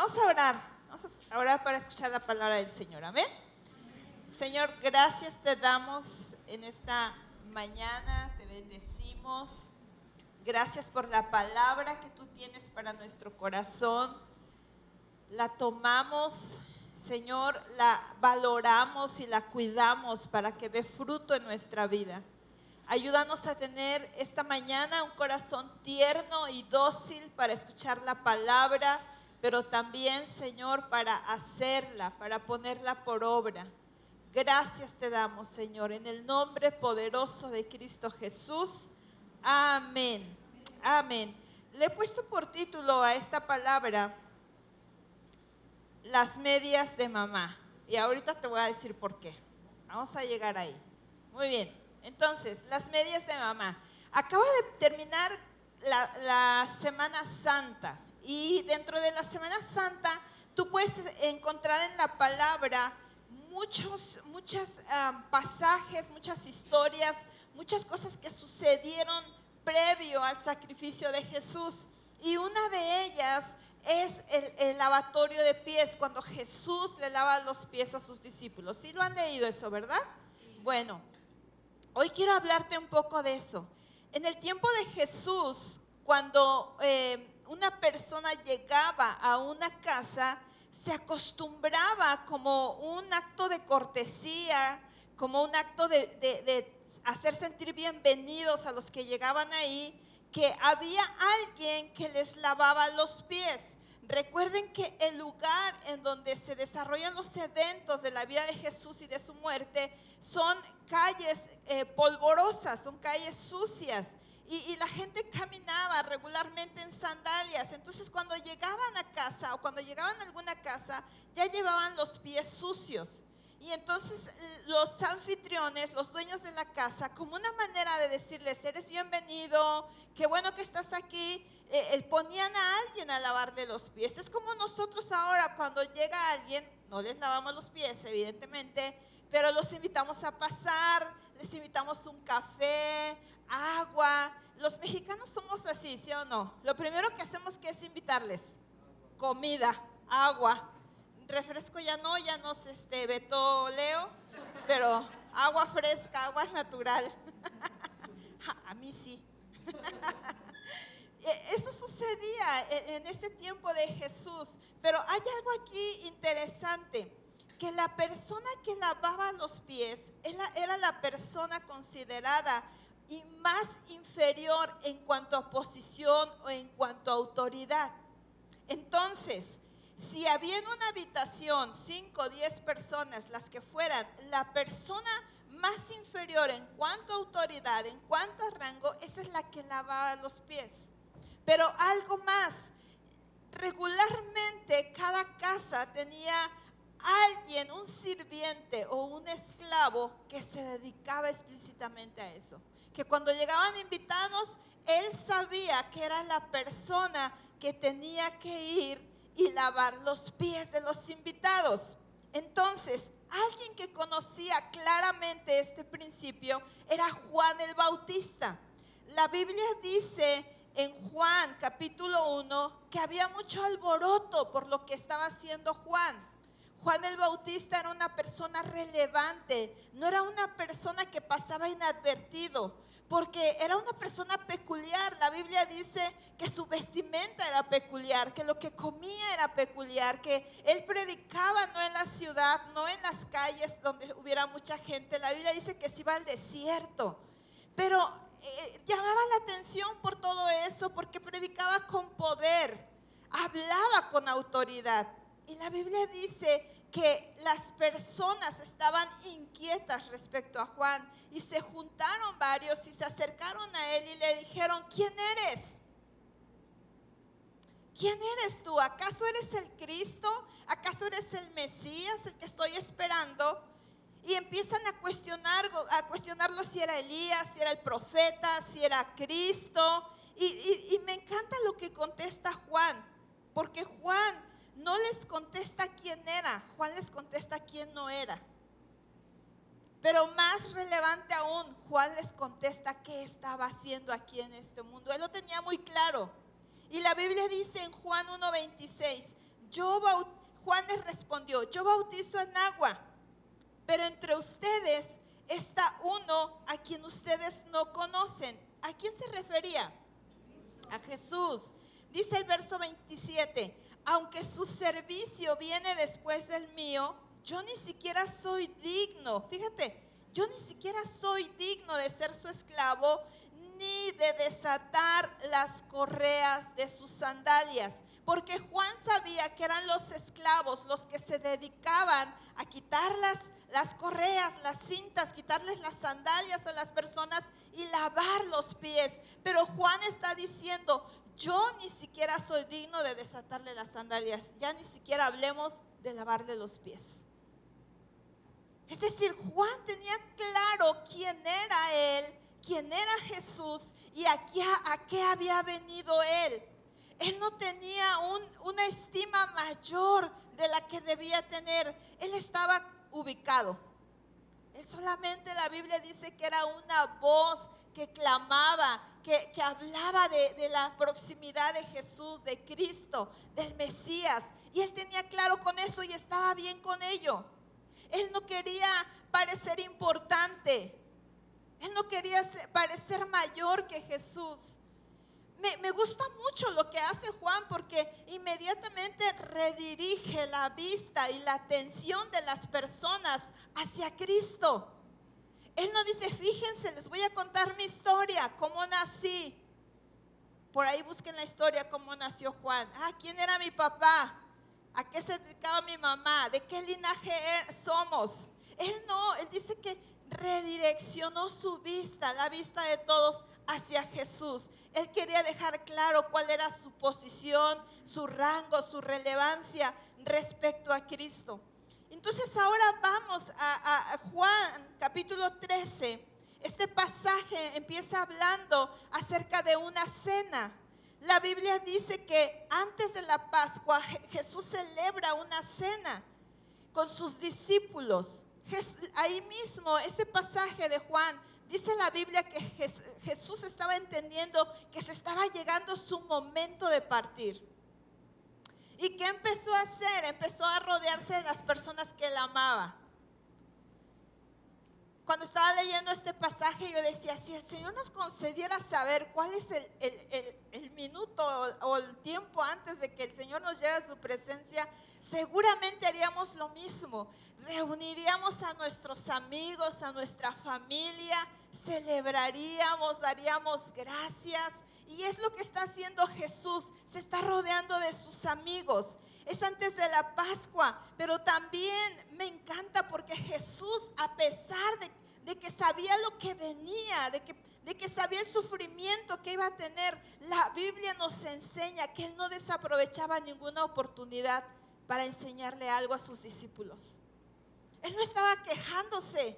Vamos a orar. Vamos a orar para escuchar la palabra del Señor. Amén. Señor, gracias te damos en esta mañana. Te bendecimos. Gracias por la palabra que tú tienes para nuestro corazón. La tomamos, Señor, la valoramos y la cuidamos para que dé fruto en nuestra vida. Ayúdanos a tener esta mañana un corazón tierno y dócil para escuchar la palabra, pero también, Señor, para hacerla, para ponerla por obra. Gracias te damos, Señor, en el nombre poderoso de Cristo Jesús. Amén. Amén. Le he puesto por título a esta palabra las medias de mamá. Y ahorita te voy a decir por qué. Vamos a llegar ahí. Muy bien. Entonces, las medias de mamá. Acaba de terminar la Semana Santa. Y dentro de la Semana Santa, tú puedes encontrar en la palabra muchos pasajes, muchas historias, muchas cosas que sucedieron previo al sacrificio de Jesús. Y una de ellas es el lavatorio de pies, cuando Jesús le lava los pies a sus discípulos. ¿Sí lo han leído eso, verdad? Bueno, hoy quiero hablarte un poco de eso. En el tiempo de Jesús, cuando una persona llegaba a una casa, se acostumbraba como un acto de cortesía, como un acto de hacer sentir bienvenidos a los que llegaban ahí, que había alguien que les lavaba los pies. Recuerden que el lugar en donde se desarrollan los eventos de la vida de Jesús y de su muerte son calles polvorosas, son calles sucias, y la gente caminaba regularmente en sandalias. Entonces, cuando llegaban a casa o cuando llegaban a alguna casa, ya llevaban los pies sucios. Y entonces los anfitriones, los dueños de la casa, como una manera de decirles: eres bienvenido, qué bueno que estás aquí, ponían a alguien a lavarle los pies. Es como nosotros ahora, cuando llega alguien, no les lavamos los pies evidentemente, pero los invitamos a pasar, les invitamos un café, agua. Los mexicanos somos así, ¿sí o no? Lo primero que hacemos, ¿qué es invitarles? Comida, agua. Refresco ya nos vetó Leo, pero agua fresca, agua natural. A mí sí. Eso sucedía en ese tiempo de Jesús. Pero hay algo aquí interesante, que la persona que lavaba los pies era la persona considerada y más inferior en cuanto a posición o en cuanto a autoridad. Entonces, si había en una habitación 5 o 10 personas, las que fueran, la persona más inferior en cuanto a autoridad, en cuanto a rango, esa es la que lavaba los pies. Pero algo más, regularmente cada casa tenía alguien, un sirviente o un esclavo que se dedicaba explícitamente a eso. Que cuando llegaban invitados, él sabía que era la persona que tenía que ir y lavar los pies de los invitados. Entonces, alguien que conocía claramente este principio era Juan el Bautista. La Biblia dice en Juan capítulo 1 que había mucho alboroto por lo que estaba haciendo Juan. Juan el Bautista era una persona relevante, no era una persona que pasaba inadvertido, porque era una persona peculiar. La Biblia dice que su vestimenta era peculiar, que lo que comía era peculiar, que él predicaba no en la ciudad, no en las calles donde hubiera mucha gente. La Biblia dice que se iba al desierto, pero llamaba la atención por todo eso, porque predicaba con poder, hablaba con autoridad. Y la Biblia dice que las personas estaban inquietas respecto a Juan, y se juntaron varios y se acercaron a él y le dijeron: ¿quién eres? ¿Quién eres tú? ¿Acaso eres el Cristo? ¿Acaso eres el Mesías, el que estoy esperando? Y empiezan a cuestionarlo si era Elías, si era el profeta, si era Cristo. Y me encanta lo que contesta Juan, porque Juan no les contesta quién era, Juan les contesta quién no era. Pero más relevante aún, Juan les contesta qué estaba haciendo aquí en este mundo. Él lo tenía muy claro. Y la Biblia dice en Juan 1:26: Juan les respondió, yo bautizo en agua, pero entre ustedes está uno a quien ustedes no conocen. ¿A quién se refería? A Jesús. Dice el verso 27, aunque su servicio viene después del mío, yo ni siquiera soy digno, fíjate, yo ni siquiera soy digno de ser su esclavo, ni de desatar las correas de sus sandalias. Porque Juan sabía que eran los esclavos los que se dedicaban a quitar las correas, las cintas, quitarles las sandalias a las personas y lavar los pies. Pero Juan está diciendo, yo ni siquiera soy digno de desatarle las sandalias, ya ni siquiera hablemos de lavarle los pies. Es decir, Juan tenía claro quién era él, quién era Jesús y a qué había venido él. Él no tenía una estima mayor de la que debía tener. Él estaba ubicado. Él solamente, la Biblia dice que era una voz que clamaba, que hablaba de la proximidad de Jesús, de Cristo, del Mesías. Y él tenía claro con eso y estaba bien con ello. Él no quería parecer importante. Él no quería parecer mayor que Jesús. Me gusta mucho lo que hace Juan porque inmediatamente redirige la vista y la atención de las personas hacia Cristo. Él no dice, fíjense, les voy a contar mi historia, cómo nací. Por ahí busquen la historia, cómo nació Juan. ¿Quién era mi papá? ¿A qué se dedicaba mi mamá? ¿De qué linaje somos? Él no, él dice que redireccionó su vista, la vista de todos hacia Jesús. Él quería dejar claro cuál era su posición, su rango, su relevancia respecto a Cristo. Entonces ahora vamos a Juan capítulo 13. Este pasaje empieza hablando acerca de una cena. La Biblia dice que antes de la Pascua Jesús celebra una cena con sus discípulos. Ahí mismo, ese pasaje de Juan, dice la Biblia que Jesús estaba entendiendo que se estaba llegando su momento de partir. ¿Y qué empezó a hacer? Empezó a rodearse de las personas que él amaba. Cuando estaba leyendo este pasaje yo decía, si el Señor nos concediera saber cuál es el minuto o el tiempo antes de que el Señor nos lleve a su presencia, seguramente haríamos lo mismo. Reuniríamos a nuestros amigos, a nuestra familia, celebraríamos, daríamos gracias. Y es lo que está haciendo Jesús, se está rodeando de sus amigos. Es antes de la Pascua, pero también me encanta porque Jesús, a pesar de que sabía lo que venía, de que sabía el sufrimiento que iba a tener, la Biblia nos enseña que Él no desaprovechaba ninguna oportunidad para enseñarle algo a sus discípulos. Él no estaba quejándose.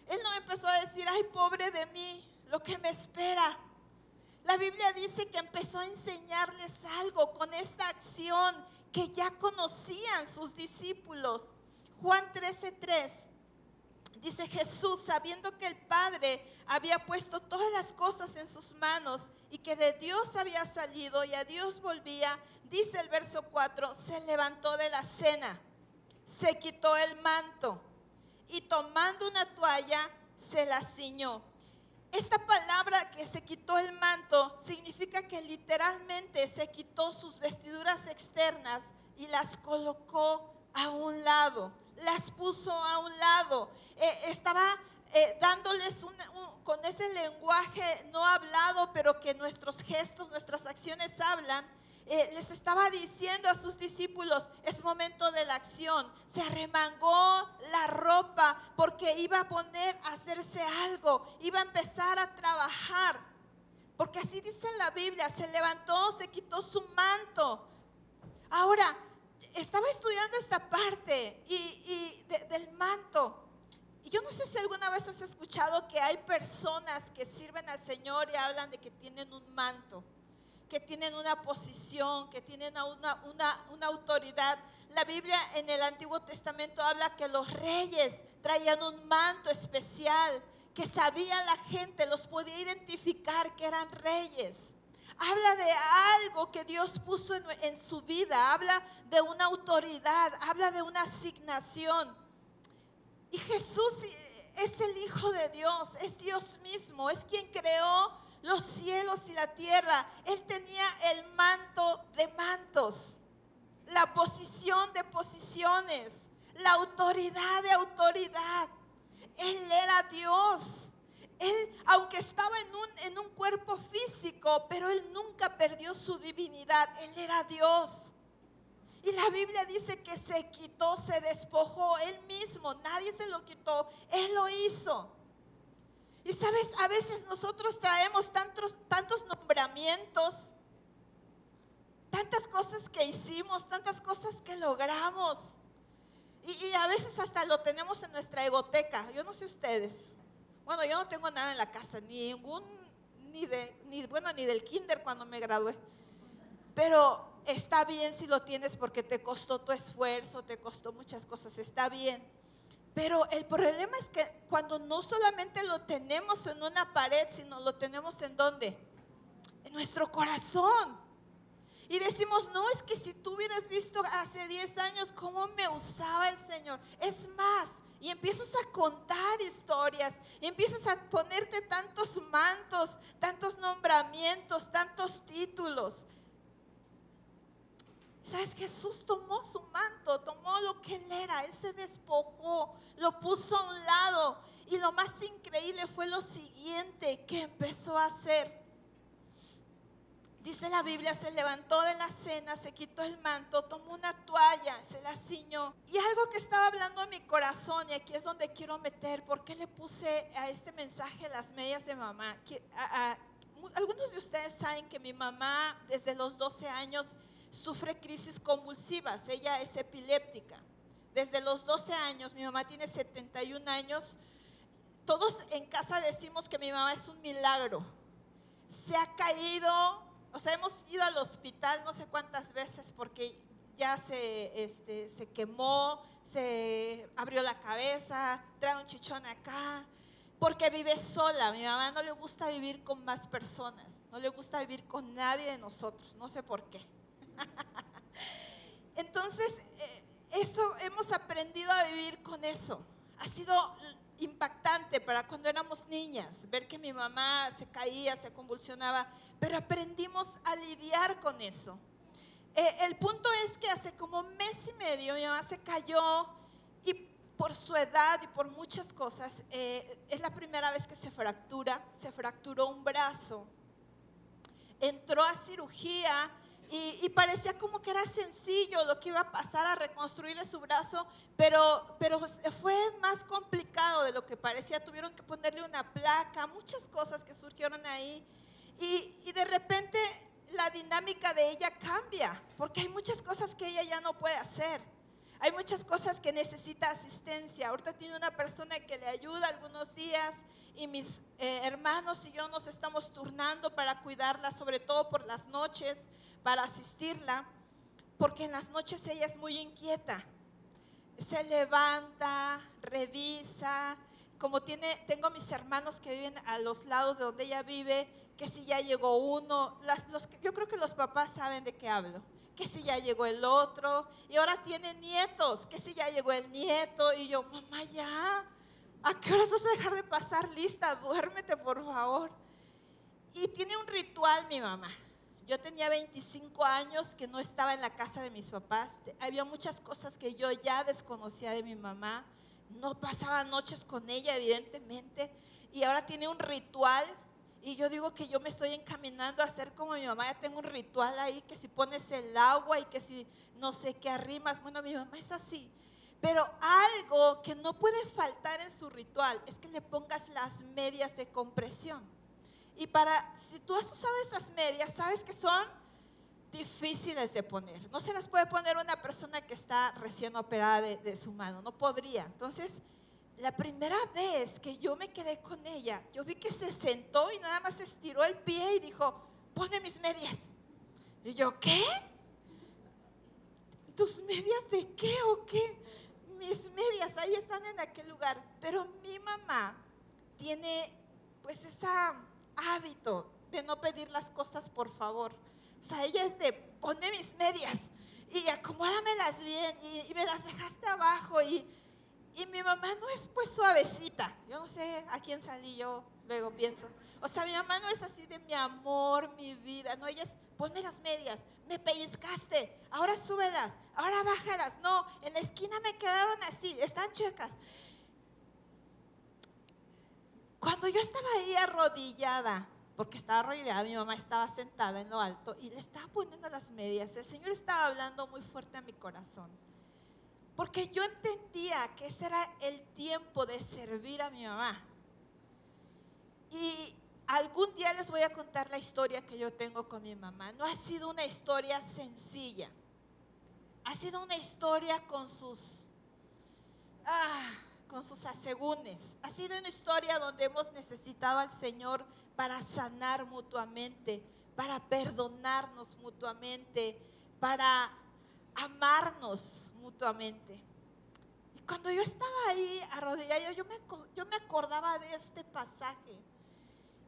Él no empezó a decir, ay, pobre de mí, lo que me espera. La Biblia dice que empezó a enseñarles algo con esta acción que ya conocían sus discípulos. Juan 13:3 dice, Jesús, sabiendo que el Padre había puesto todas las cosas en sus manos y que de Dios había salido y a Dios volvía, dice el verso 4, se levantó de la cena, se quitó el manto y tomando una toalla se la ciñó. Esta palabra que se quitó el manto significa que literalmente se quitó sus vestiduras externas y las colocó a un lado, las puso a un lado. Estaba dándoles con ese lenguaje no hablado, pero que nuestros gestos, nuestras acciones hablan. Les estaba diciendo a sus discípulos, es momento de la acción. Se arremangó la ropa porque iba a poner a hacerse algo, iba a empezar a trabajar. Porque así dice la Biblia, se levantó, se quitó su manto. Ahora, estaba estudiando esta parte del manto. Y yo no sé si alguna vez has escuchado que hay personas que sirven al Señor y hablan de que tienen un manto, que tienen una posición, que tienen una autoridad. La Biblia en el Antiguo Testamento habla que los reyes traían un manto especial, que sabía la gente, los podía identificar que eran reyes. habla de algo que Dios puso en su vida, habla de una autoridad, habla de una asignación. Y Jesús es el Hijo de Dios, es Dios mismo, es quien creó los cielos y la tierra. Él tenía el manto de mantos, la posición de posiciones, la autoridad de autoridad. Él era Dios. Él, aunque estaba en un cuerpo físico, pero él nunca perdió su divinidad. Él era Dios. Y la Biblia dice que se quitó, se despojó él mismo. Nadie se lo quitó, él lo hizo. Y sabes, a veces nosotros traemos tantos nombramientos, tantas cosas que hicimos, tantas cosas que logramos. Y a veces hasta lo tenemos en nuestra egoteca. Yo no sé ustedes. Bueno, yo no tengo nada en la casa, ni del kinder cuando me gradué. Pero está bien si lo tienes porque te costó tu esfuerzo, te costó muchas cosas, está bien. Pero el problema es que cuando no solamente lo tenemos en una pared, sino lo tenemos ¿en dónde? En nuestro corazón. Y decimos, no, es que si tú hubieras visto hace 10 años cómo me usaba el Señor. Es más, y empiezas a contar historias, y empiezas a ponerte tantos mantos, tantos nombramientos, tantos títulos. ¿Sabes? Jesús tomó su manto, tomó lo que él era, él se despojó, lo puso a un lado. Y lo más increíble fue lo siguiente que empezó a hacer. Dice la Biblia, se levantó de la cena, se quitó el manto, tomó una toalla, se la ciñó. Y algo que estaba hablando a mi corazón, y aquí es donde quiero meter, ¿por qué le puse a este mensaje las medias de mamá? Algunos de ustedes saben que mi mamá desde los 12 años sufre crisis convulsivas, ella es epiléptica. Desde los 12 años, mi mamá tiene 71 años, todos en casa decimos que mi mamá es un milagro. Se ha caído, o sea, hemos ido al hospital no sé cuántas veces porque ya se quemó, se abrió la cabeza, trae un chichón acá, porque vive sola. A mi mamá no le gusta vivir con más personas, no le gusta vivir con nadie de nosotros, no sé por qué. Entonces, eso hemos aprendido a vivir con eso. Ha sido impactante para cuando éramos niñas, ver que mi mamá se caía, se convulsionaba, pero aprendimos a lidiar con eso. El punto es que hace como mes y medio mi mamá se cayó y por su edad y por muchas cosas, es la primera vez que se fracturó un brazo. Entró a cirugía y parecía como que era sencillo lo que iba a pasar a reconstruirle su brazo, pero fue más complicado de lo que parecía. Tuvieron que ponerle una placa, muchas cosas que surgieron ahí. Y de repente la dinámica de ella cambia, porque hay muchas cosas que ella ya no puede hacer. Hay muchas cosas que necesita asistencia. Ahorita tiene una persona que le ayuda algunos días y mis hermanos y yo nos estamos turnando para cuidarla, sobre todo por las noches, para asistirla, porque en las noches ella es muy inquieta. Se levanta, revisa, como tengo mis hermanos que viven a los lados de donde ella vive, que si ya llegó uno, yo creo que los papás saben de qué hablo, que si ya llegó el otro, y ahora tiene nietos, que si ya llegó el nieto, y yo, mamá, ya, ¿a qué horas vas a dejar de pasar lista? Duérmete, por favor. Y tiene un ritual mi mamá. Yo tenía 25 años que no estaba en la casa de mis papás. Había muchas cosas que yo ya desconocía de mi mamá. No pasaba noches con ella, evidentemente. Y ahora tiene un ritual. Y yo digo que yo me estoy encaminando a hacer como mi mamá. Ya tengo un ritual ahí, que si pones el agua y que si no sé qué arrimas. Bueno, mi mamá es así. Pero algo que no puede faltar en su ritual es que le pongas las medias de compresión. Y si tú has usado esas medias, sabes que son difíciles de poner. No se las puede poner una persona que está recién operada de su mano, no podría. Entonces, la primera vez que yo me quedé con ella, yo vi que se sentó y nada más estiró el pie y dijo, ponme mis medias. Y yo, ¿qué? ¿Tus medias de qué o qué? Mis medias, ahí están en aquel lugar. Pero mi mamá tiene pues ese hábito de no pedir las cosas por favor. O sea, ella es de ponme mis medias y acomódamelas bien y me las dejaste abajo. Y mi mamá no es pues suavecita. Yo no sé a quién salí yo, luego pienso. O sea, mi mamá no es así de mi amor, mi vida. No, ella es ponme las medias, me pellizcaste, ahora súbelas, ahora bájalas. No, en la esquina me quedaron así, están chuecas. Cuando yo estaba ahí arrodillada, porque estaba arrodillada, mi mamá estaba sentada en lo alto y le estaba poniendo las medias, el Señor estaba hablando muy fuerte a mi corazón. Porque yo entendía que ese era el tiempo de servir a mi mamá. Y algún día les voy a contar la historia que yo tengo con mi mamá. No ha sido una historia sencilla. Ha sido una historia con sus asegúnes. Ha sido una historia donde hemos necesitado al Señor para sanar mutuamente, para perdonarnos mutuamente, para amarnos mutuamente. Y cuando yo estaba ahí arrodillada, yo me acordaba de este pasaje.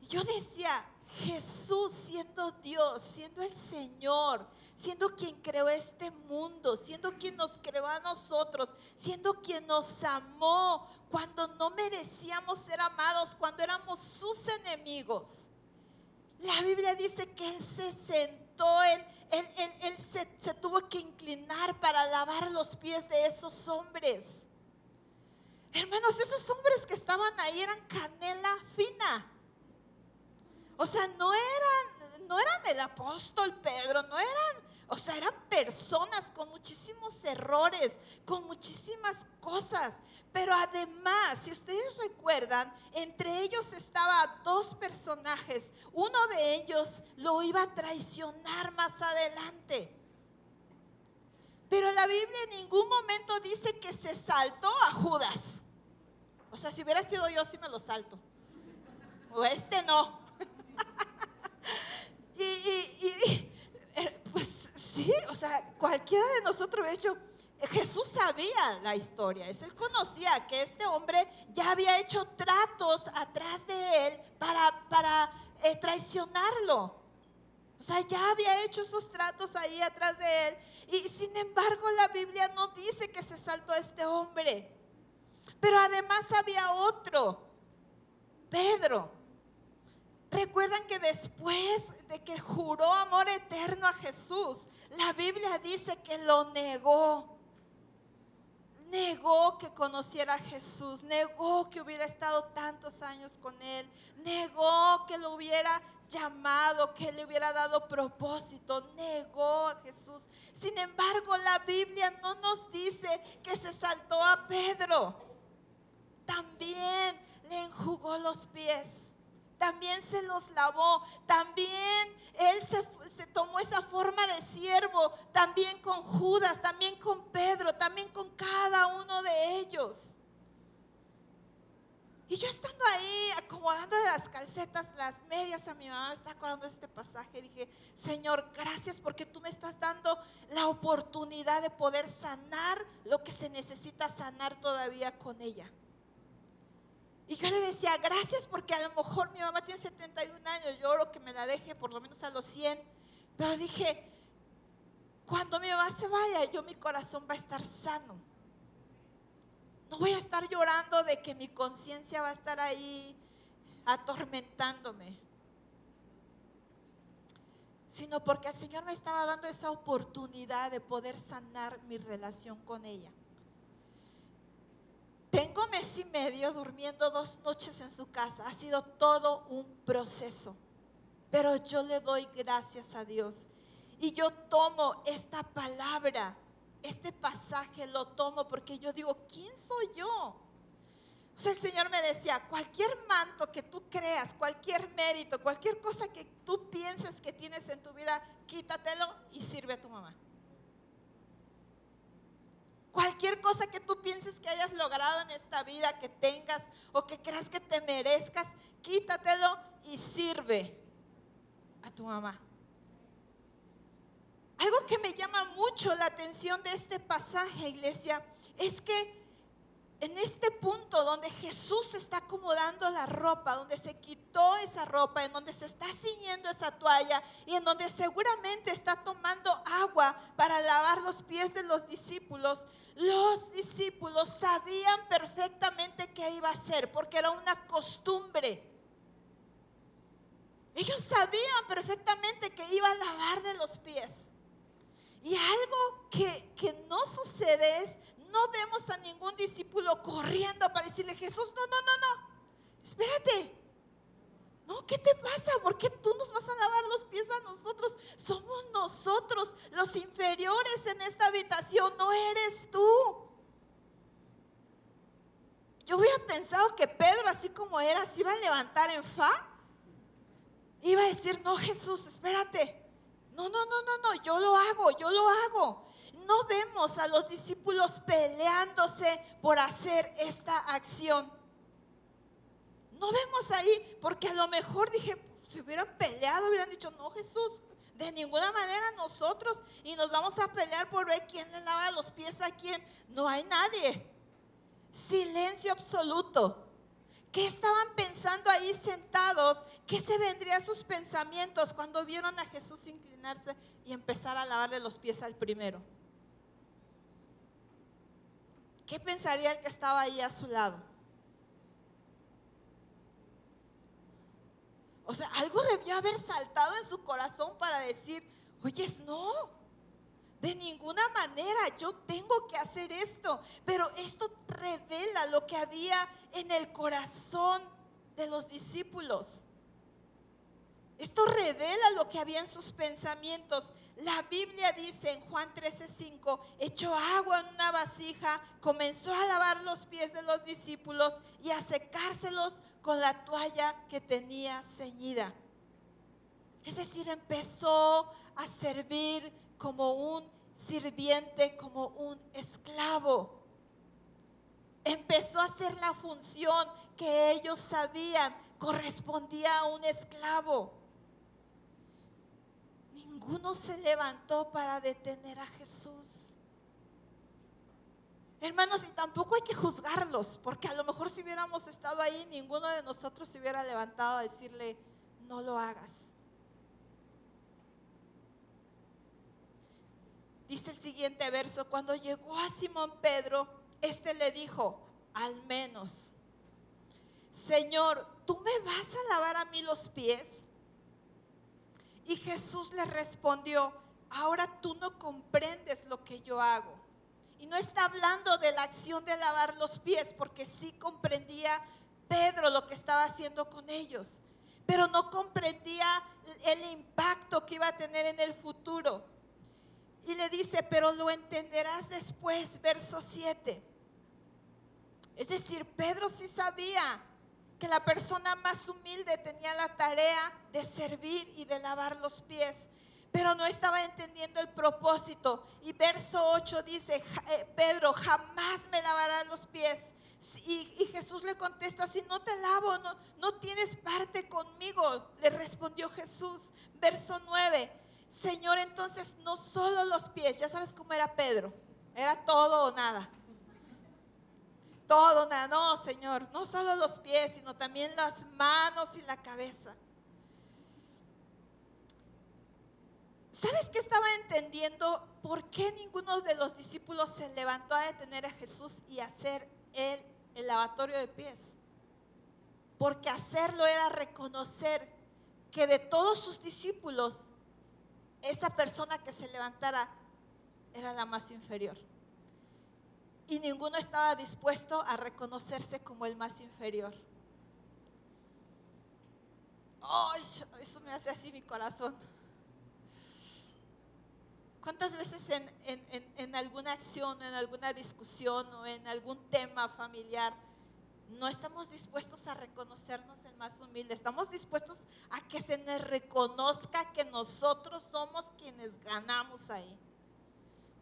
Y yo decía, Jesús siendo Dios, siendo el Señor, siendo quien creó este mundo, siendo quien nos creó a nosotros, siendo quien nos amó cuando no merecíamos ser amados, cuando éramos sus enemigos. La Biblia dice que Él se sentó, Él se tuvo que inclinar para lavar los pies de esos hombres. Hermanos, esos hombres que estaban ahí eran canela fina. O sea, no eran el apóstol Pedro, eran personas con muchísimos errores, con muchísimas cosas. Pero además, si ustedes recuerdan, entre ellos estaban dos personajes. Uno de ellos lo iba a traicionar más adelante. Pero la Biblia en ningún momento dice que se saltó a Judas. O sea, si hubiera sido yo, sí me lo salto. O no. Pues sí, o sea, cualquiera de nosotros, de hecho, Jesús sabía la historia, él conocía que este hombre ya había hecho tratos atrás de él para traicionarlo. O sea, ya había hecho esos tratos ahí atrás de él. Y sin embargo, la Biblia no dice que se saltó a este hombre. Pero además había otro, Pedro. Recuerdan que después de que juró amor eterno a Jesús, la Biblia dice que lo negó. Negó que conociera a Jesús, negó que hubiera estado tantos años con Él, negó que lo hubiera llamado, que le hubiera dado propósito, negó a Jesús. Sin embargo, la Biblia no nos dice que se saltó a Pedro. También le enjugó los pies. También se los lavó, también él se tomó esa forma de siervo, también con Judas, también con Pedro, también con cada uno de ellos. Y yo estando ahí acomodando las calcetas, las medias a mi mamá, me estaba acordando de este pasaje, dije, Señor, gracias porque tú me estás dando la oportunidad de poder sanar lo que se necesita sanar todavía con ella. Y yo le decía, gracias porque a lo mejor mi mamá tiene 71 años, yo oro que me la deje por lo menos a los 100. Pero dije, cuando mi mamá se vaya, mi corazón va a estar sano. No voy a estar llorando de que mi conciencia va a estar ahí atormentándome. Sino porque el Señor me estaba dando esa oportunidad de poder sanar mi relación con ella. Tengo mes y medio durmiendo 2 noches en su casa. Ha sido todo un proceso. Pero yo le doy gracias a Dios. Y yo tomo esta palabra, este pasaje lo tomo porque yo digo, ¿quién soy yo? O sea, el Señor me decía, cualquier manto que tú creas, cualquier mérito, cualquier cosa que tú pienses que tienes en tu vida, quítatelo y sirve a tu mamá. Cualquier cosa que tú pienses que hayas logrado en esta vida, que tengas o que creas que te merezcas, quítatelo y sirve a tu mamá. Algo que me llama mucho la atención de este pasaje, iglesia, es que en este punto donde Jesús está acomodando la ropa, donde se quitó esa ropa, en donde se está ciñendo esa toalla y en donde seguramente está tomando agua para lavar los pies de los discípulos sabían perfectamente qué iba a hacer, porque era una costumbre. Ellos sabían perfectamente que iba a lavarle los pies. Y algo que no sucede es, no vemos a ningún discípulo corriendo para decirle: Jesús, no, espérate. No, ¿qué te pasa? ¿Por qué tú nos vas a lavar los pies a nosotros? Somos nosotros los inferiores en esta habitación, no eres tú. Yo hubiera pensado que Pedro, así como era, se iba a levantar en fa. Iba a decir: no, Jesús, espérate. No, yo lo hago. No vemos a los discípulos peleándose por hacer esta acción. No vemos ahí, porque a lo mejor si hubieran peleado, hubieran dicho: no, Jesús, de ninguna manera nosotros, y nos vamos a pelear por ver quién le lava los pies a quién. No hay nadie. Silencio absoluto. ¿Qué estaban pensando ahí sentados? ¿Qué se vendría a sus pensamientos cuando vieron a Jesús inclinarse y empezar a lavarle los pies al primero? ¿Qué pensaría el que estaba ahí a su lado? O sea, algo debió haber saltado en su corazón para decir: oye, no, de ninguna manera, yo tengo que hacer esto. Pero esto revela lo que había en el corazón de los discípulos. Esto revela lo que había en sus pensamientos. La Biblia dice en Juan 13:5, echó agua en una vasija, comenzó a lavar los pies de los discípulos y a secárselos con la toalla que tenía ceñida. Es decir, empezó a servir como un sirviente, como un esclavo. Empezó a hacer la función que ellos sabían correspondía a un esclavo. Ninguno se levantó para detener a Jesús. Hermanos, y tampoco hay que juzgarlos, porque a lo mejor si hubiéramos estado ahí, ninguno de nosotros se hubiera levantado a decirle: no lo hagas. Dice el siguiente verso: cuando llegó a Simón Pedro, este le dijo: al menos, Señor, ¿tú me vas a lavar a mí los pies? Y Jesús le respondió: ahora tú no comprendes lo que yo hago. Y no está hablando de la acción de lavar los pies, porque sí comprendía Pedro lo que estaba haciendo con ellos, pero no comprendía el impacto que iba a tener en el futuro. Y le dice: pero lo entenderás después, verso 7. Es decir, Pedro sí sabía que la persona más humilde tenía la tarea de servir y de lavar los pies, pero no estaba entendiendo el propósito. Y verso 8 dice: Pedro, jamás me lavarás los pies. Y Jesús le contesta: si no te lavo, no tienes parte conmigo. Le respondió Jesús. Verso 9: Señor, entonces no solo los pies. Ya sabes cómo era Pedro, era todo o nada. Todo o nada. No, Señor, no solo los pies, sino también las manos y la cabeza. ¿Sabes qué estaba entendiendo? ¿Por qué ninguno de los discípulos se levantó a detener a Jesús y hacer el lavatorio de pies? Porque hacerlo era reconocer que de todos sus discípulos, esa persona que se levantara era la más inferior. Y ninguno estaba dispuesto a reconocerse como el más inferior. Oh, eso me hace así mi corazón. ¿Cuántas veces en alguna acción, en alguna discusión o en algún tema familiar no estamos dispuestos a reconocernos el más humilde? Estamos dispuestos a que se nos reconozca que nosotros somos quienes ganamos ahí,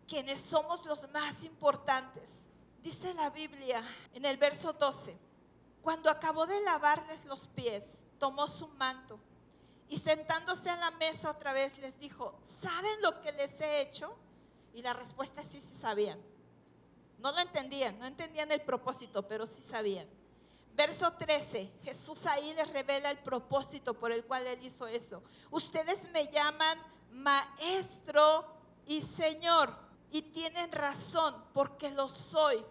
quienes somos los más importantes. Dice la Biblia en el verso 12: cuando acabó de lavarles los pies, tomó su manto y sentándose a la mesa otra vez les dijo: ¿saben lo que les he hecho? Y la respuesta es sí, sí sabían. No lo entendían, no entendían el propósito, pero sí sabían. Verso 13, Jesús ahí les revela el propósito por el cual Él hizo eso. Ustedes me llaman Maestro y Señor, y tienen razón, porque lo soy.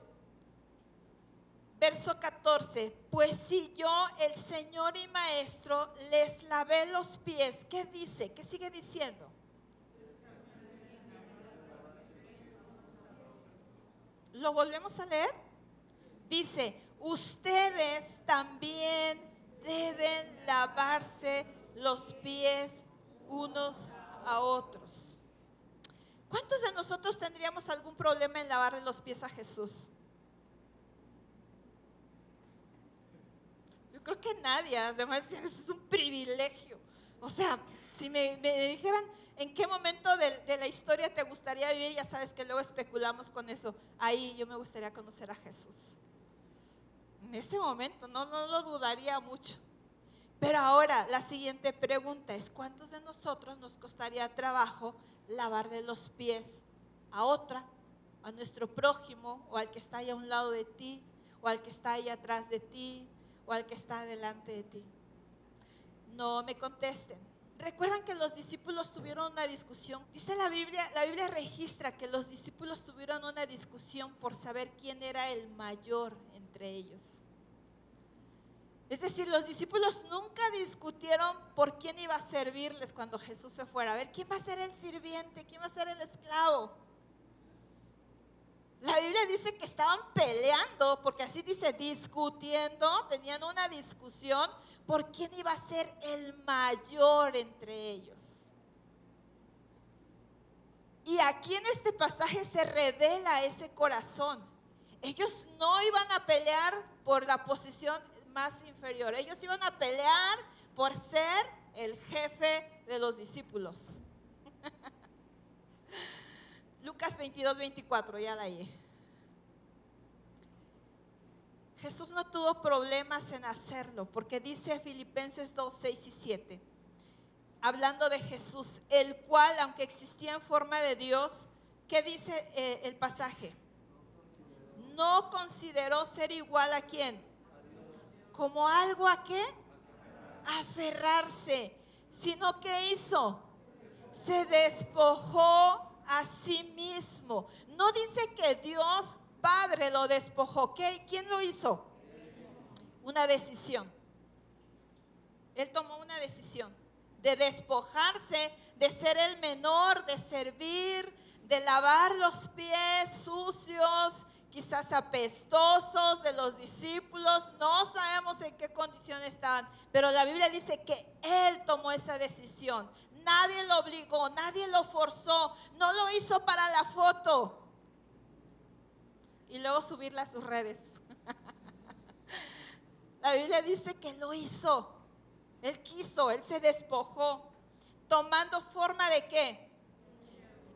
Verso 14, pues si yo, el Señor y Maestro, les lavé los pies, ¿qué dice? ¿Qué sigue diciendo? ¿Lo volvemos a leer? Dice, ustedes también deben lavarse los pies unos a otros. ¿Cuántos de nosotros tendríamos algún problema en lavarle los pies a Jesús? Yo creo que nadie, además es un privilegio. O sea, si me dijeran en qué momento de la historia te gustaría vivir, ya sabes que luego especulamos con eso. Ahí yo me gustaría conocer a Jesús. En ese momento no lo dudaría mucho. Pero ahora la siguiente pregunta es, ¿cuántos de nosotros nos costaría trabajo lavarle los pies a otra, a nuestro prójimo, o al que está ahí a un lado de ti, o al que está ahí atrás de ti, o al que está delante de ti? No me contesten. ¿Recuerdan que los discípulos tuvieron una discusión? Dice la Biblia registra que los discípulos tuvieron una discusión por saber quién era el mayor entre ellos. Es decir, los discípulos nunca discutieron por quién iba a servirles cuando Jesús se fuera. A ver, ¿quién va a ser el sirviente? ¿Quién va a ser el esclavo? La Biblia dice que estaban peleando, porque así dice, discutiendo, tenían una discusión por quién iba a ser el mayor entre ellos. Y aquí en este pasaje se revela ese corazón. Ellos no iban a pelear por la posición más inferior, ellos iban a pelear por ser el jefe de los discípulos. Lucas 22-24, ya la leí. Jesús no tuvo problemas en hacerlo, porque dice Filipenses 2:6 y 7, hablando de Jesús, el cual, aunque existía en forma de Dios, ¿qué dice el pasaje? No consideró ser igual a ¿quién? Como algo a qué? Aferrarse, sino que hizo, se despojó a sí mismo. No dice que Dios Padre lo despojó. ¿Quién lo hizo? Una decisión. Él tomó una decisión de despojarse, de ser el menor, de servir, de lavar los pies sucios, quizás apestosos de los discípulos. No sabemos en qué condición estaban, pero la Biblia dice que Él tomó esa decisión. Nadie lo obligó, nadie lo forzó, no lo hizo para la foto y luego subirla a sus redes. La Biblia dice que lo hizo. Él quiso, Él se despojó, tomando forma de ¿qué?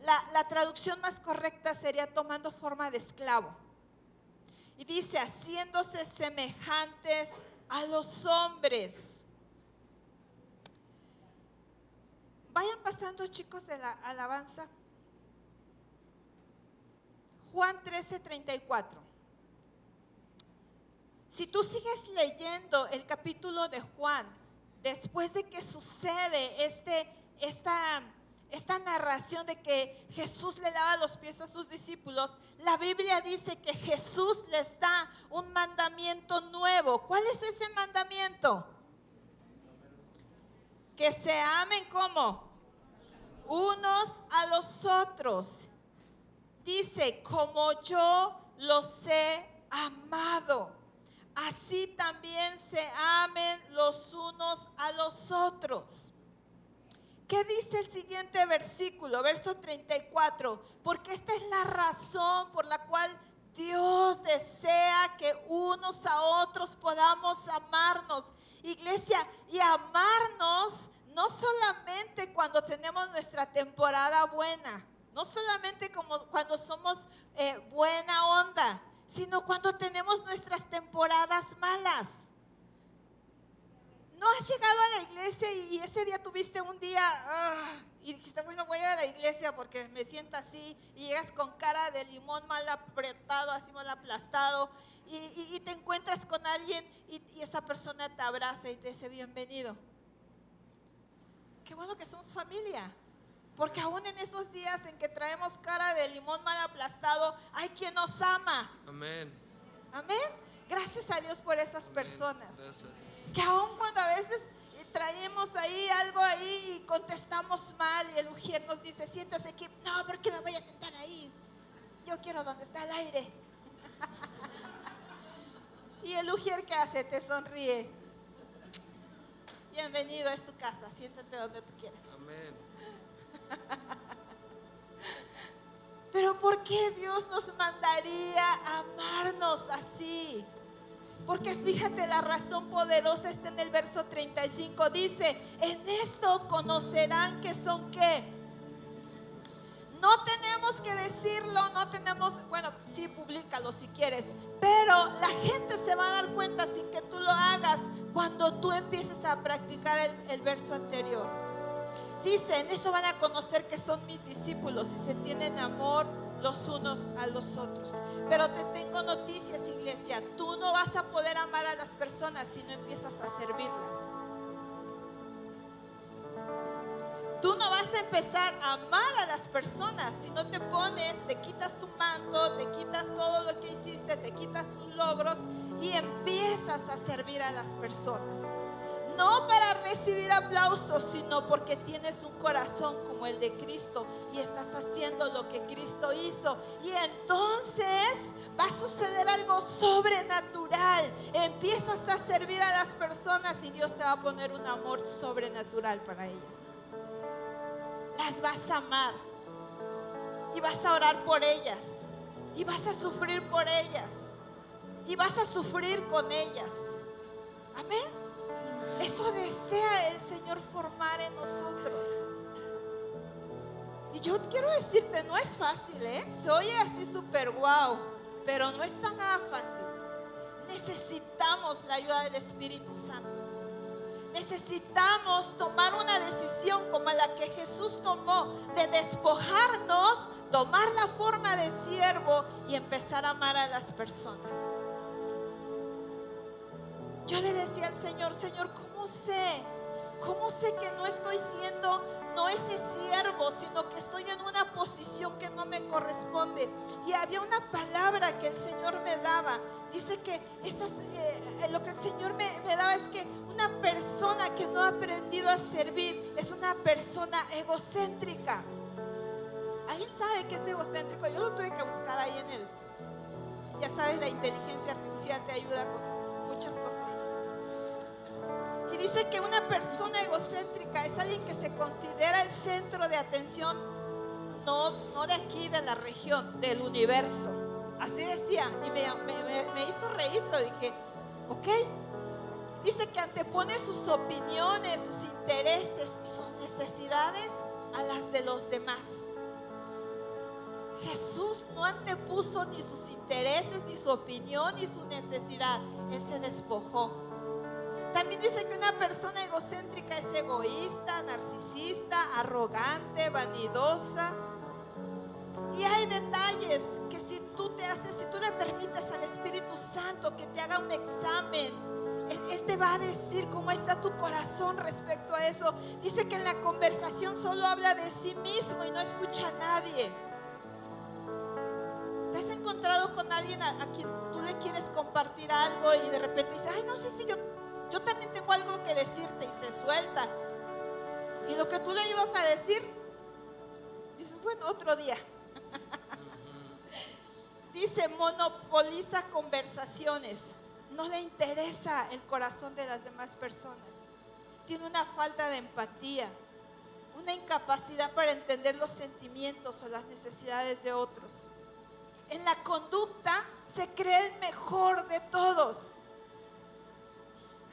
La traducción más correcta sería tomando forma de esclavo. Y dice, haciéndose semejantes a los hombres. Vayan pasando, chicos, de la alabanza. Juan 13:34. Si tú sigues leyendo el capítulo de Juan, después de que sucede esta narración de que Jesús le lava los pies a sus discípulos, la Biblia dice que Jesús les da un mandamiento nuevo. ¿Cuál es ese mandamiento? Que se amen como unos a los otros. Dice, como yo los he amado, así también se amen los unos a los otros. ¿Qué dice el siguiente versículo? Verso 34. Porque esta es la razón por la cual Dios desea que unos a otros podamos amarnos. Iglesia, y amarnos no solamente cuando tenemos nuestra temporada buena, no solamente como cuando somos buena onda, sino cuando tenemos nuestras temporadas malas. ¿No has llegado a la iglesia y ese día tuviste un día y dijiste, bueno, voy a la iglesia porque me siento así, y llegas con cara de limón mal apretado, así mal aplastado, y te encuentras con alguien y esa persona te abraza y te dice bienvenido? Qué bueno que somos familia, porque aún en esos días en que traemos cara de limón mal aplastado, hay quien nos ama. Amén. Amén. Gracias a Dios por esas Amén. personas. Gracias. Que aún cuando a veces traemos ahí algo ahí y contestamos mal y el ujier nos dice, siéntase aquí. No, ¿por qué me voy a sentar ahí? Yo quiero donde está el aire. Y el ujier, ¿qué hace? Te sonríe. Bienvenido, es tu casa, siéntate donde tú quieras. Amén. Pero ¿por qué Dios nos mandaría a amarnos así? Porque fíjate, la razón poderosa está en el verso 35. Dice, en esto conocerán que son ¿qué? No tenemos que decirlo, no tenemos, bueno, sí, públicalo si quieres, pero la gente se va a dar cuenta sin que tú lo hagas cuando tú empieces a practicar el verso anterior. Dice, en eso van a conocer que son mis discípulos y se tienen amor los unos a los otros. Pero te tengo noticias, iglesia, tú no vas a poder amar a las personas si no empiezas a servirlas. Tú no vas a empezar a amar a las personas si no te pones, te quitas tu manto, te quitas todo lo que hiciste, te quitas tus logros y empiezas a servir a las personas. No para recibir aplausos, sino porque tienes un corazón como el de Cristo y estás haciendo lo que Cristo hizo. Y entonces va a suceder algo sobrenatural. Empiezas a servir a las personas y Dios te va a poner un amor sobrenatural para ellas. Las vas a amar y vas a orar por ellas y vas a sufrir por ellas y vas a sufrir con ellas. Amén. Eso desea el Señor formar en nosotros. Y yo quiero decirte, no es fácil, se oye así súper guau, pero no está nada fácil. Necesitamos la ayuda del Espíritu Santo. Necesitamos tomar una decisión como la que Jesús tomó, de despojarnos, tomar la forma de siervo y empezar a amar a las personas. Yo le decía al Señor, Señor, ¿cómo sé? ¿Cómo sé que no estoy siendo, no ese siervo, sino que estoy en una posición que no me corresponde? Y había una palabra que el Señor me daba. Dice que lo que el Señor me daba es que una persona que no ha aprendido a servir es una persona egocéntrica. ¿Alguien sabe qué es egocéntrico? Yo lo tuve que buscar ahí en el, ya sabes, la inteligencia artificial te ayuda con muchas cosas. Y dice que una persona egocéntrica es alguien que se considera el centro de atención, no de aquí, de la región, del universo. Así decía, y me hizo reír, pero dije, ok. Dice que antepone sus opiniones, sus intereses y sus necesidades a las de los demás. Jesús no antepuso ni sus intereses, ni su opinión, ni su necesidad. Él se despojó. También dice que una persona egocéntrica es egoísta, narcisista, arrogante, vanidosa. Y hay detalles que si tú le permites al Espíritu Santo que te haga un examen, Él te va a decir cómo está tu corazón respecto a eso. Dice que en la conversación solo habla de sí mismo y no escucha a nadie. ¿Te has encontrado con alguien a quien tú le quieres compartir algo y de repente dice, ay, no sé si yo también tengo algo que decirte, y se suelta? Y lo que tú le ibas a decir, dices, bueno, otro día. Dice, monopoliza conversaciones. No le interesa el corazón de las demás personas. Tiene una falta de empatía, una incapacidad para entender los sentimientos o las necesidades de otros. En la conducta se cree el mejor de todos.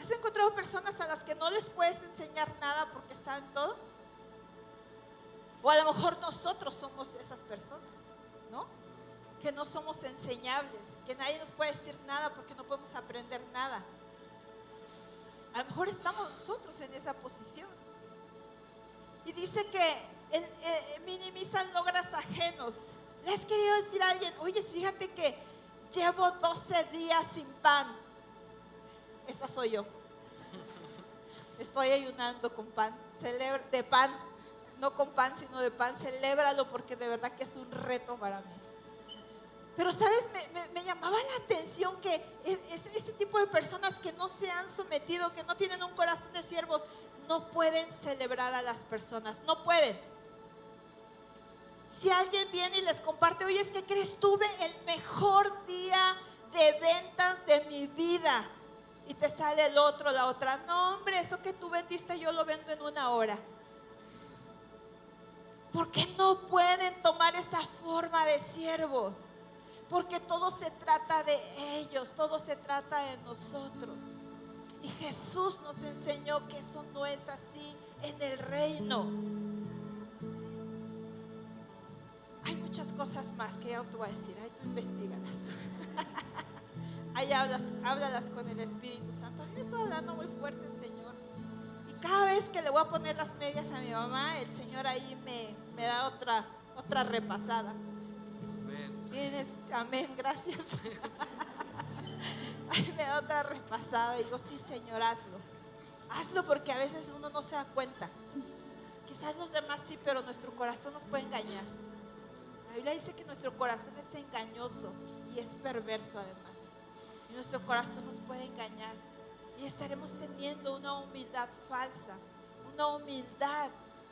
¿Has encontrado personas a las que no les puedes enseñar nada porque saben todo? O a lo mejor nosotros somos esas personas, ¿no? Que no somos enseñables, que nadie nos puede decir nada porque no podemos aprender nada. A lo mejor estamos nosotros en esa posición. Y dice que minimizan logros ajenos. Les quería decir a alguien, oye, fíjate que llevo 12 días sin pan. Esa soy yo. Estoy ayunando con pan, de pan, no con pan, sino de pan. Celébralo porque de verdad que es un reto para mí. Pero sabes, me llamaba la atención que ese tipo de personas que no se han sometido, que no tienen un corazón de siervos, no pueden celebrar a las personas, no pueden. Si alguien viene y les comparte, oye, es que crees, tuve el mejor día de ventas de mi vida, y te sale el otro, la otra, no hombre, eso que tú vendiste yo lo vendo en 1 hora. ¿Por qué no pueden tomar esa forma de siervos? Porque todo se trata de ellos, todo se trata de nosotros. Y Jesús nos enseñó que eso no es así en el reino. Hay muchas cosas más que ya te voy a decir, ahí tú investigalas. Ahí háblalas con el Espíritu Santo. A mí me está hablando muy fuerte el Señor. Y cada vez que le voy a poner las medias a mi mamá, el Señor ahí me da otra repasada. Amén, gracias. Ay, me da otra repasada y digo, sí, Señor, hazlo porque a veces uno no se da cuenta. Quizás los demás sí, pero nuestro corazón nos puede engañar. La Biblia dice que nuestro corazón es engañoso y es perverso además, y nuestro corazón nos puede engañar y estaremos teniendo una humildad falsa, una humildad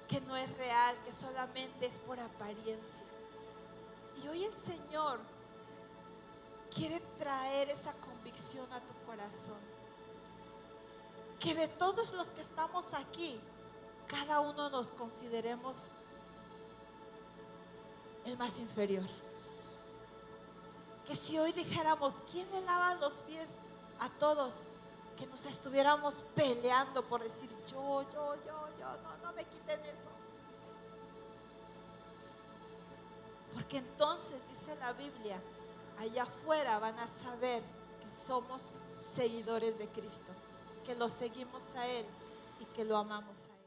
que no es real, que solamente es por apariencia. Y hoy el Señor quiere traer esa convicción a tu corazón. Que de todos los que estamos aquí, cada uno nos consideremos el más inferior. Que si hoy dijéramos, ¿quién le lava los pies a todos? Que nos estuviéramos peleando por decir yo, no me quiten eso. Porque entonces dice la Biblia, allá afuera van a saber que somos seguidores de Cristo, que lo seguimos a Él y que lo amamos a Él.